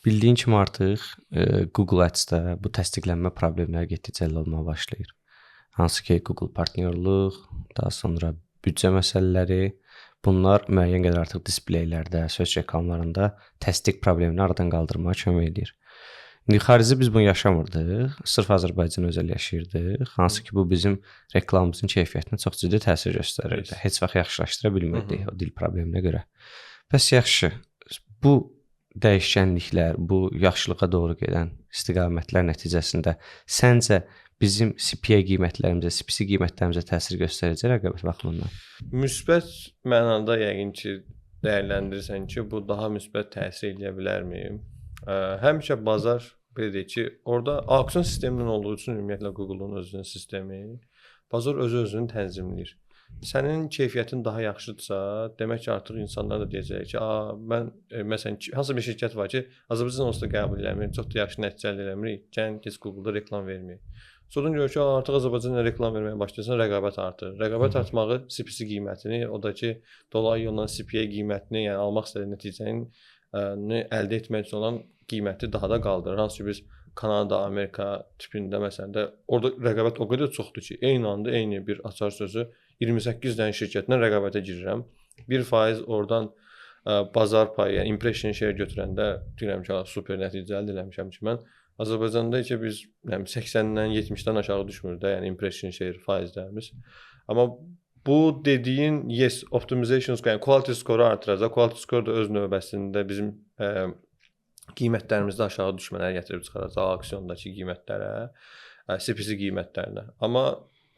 Bildiyin kimi artıq Google Ads-də bu təsdiqlənmə problemləri getdikcə həll olmağa başlayır. Hansı ki, Google partnyorluq, daha sonra büdcə məsələləri, bunlar müəyyən qədər artıq displeylərdə, söz reklamlarında təsdiq problemini aradan qaldırmağa kömək edir. İndi xarici biz bunu yaşamırdıq, sırf Azərbaycan özəl yaşayırdıq. Hansı ki, bu bizim reklamımızın keyfiyyətinə çox ciddi təsir göstərirdi. Heç vaxt yaxşılaşdıra bilmirdik o dil probleminə görə. Bəs yaxşı, bu dəyişkənliklər, bu yaxşılığa doğru gedən istiqamətlər nəticəsində səncə bizim CPA qiymətlərimizə, CPC qiymətlərimizə təsir göstərəcək rəqabət baxımından? Müsbət mənada yəqin ki, dəyərləndirirsən ki, bu daha müsbət təsir edə bilərmi? Həmişə bazar belə deyək ki, orada auksion sisteminin olduğu üçün ümumiyyətlə Google-un özünün sistemi, bazar özünü tənzimləyir. Sənin keyfiyyətin daha yaxşıdırsa, demək ki, artıq insanlar da deyəcək ki, mən məsələn hansı bir şirkət var ki, Azərbaycan onsuz da qəbul eləmir, çox da yaxşı nəticə əldə eləmirik, gəlin keç Google-da reklam verməyək. Sonra görür ki, artıq Azərbaycanda reklam verməyə başlayırsan, rəqabət artır. Rəqabət artmağı CPC qiymətini, o da ki, dolayı yolla CPA qiymətini, yəni almaq istədiyi nəticəni əldə etmək üçün olan qiyməti daha da qaldırır. Hansı ki, biz Kanada, Amerika tipində məsələn də orada rəqabət o qədər çoxdur ki, eyni anda eyni bir açar sözü 28 dənə şirkətlə rəqabətə girirəm. 1% oradan bazar payı, yəni impression share götürəndə deyirəm ki, super nəticə əldə eləmişəm ki, mən Azərbaycanda ki biz 80-dən 70-dən aşağı düşmür də, yəni impression share faizlərimiz. Amma bu dediyin yes, optimization score, yəni quality score-u artıracaq. Quality score da öz növbəsində bizim qiymətlərimizdə aşağı düşmələri gətirib çıxaracaq auksiyondakı qiymətlərə, CPC qiymətlərinə. Amma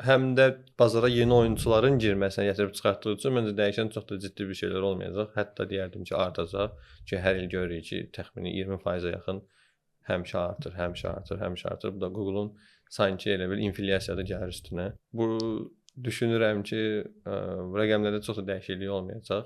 həm də bazara yeni oyunçuların girməsini gətirib çıxartdığı üçün məncə dəyişən çox da ciddi bir şeylər olmayacaq. Hətta deyərdim ki, artacaq ki, hər il görürük ki, təxmini 20%-ə yaxın həmişə artır. Bu da Google-un sanki elə bil inflyasiyada gəlir üstünə. Bu düşünürəm ki, rəqəmlərdə çox da dəyişiklik olmayacaq.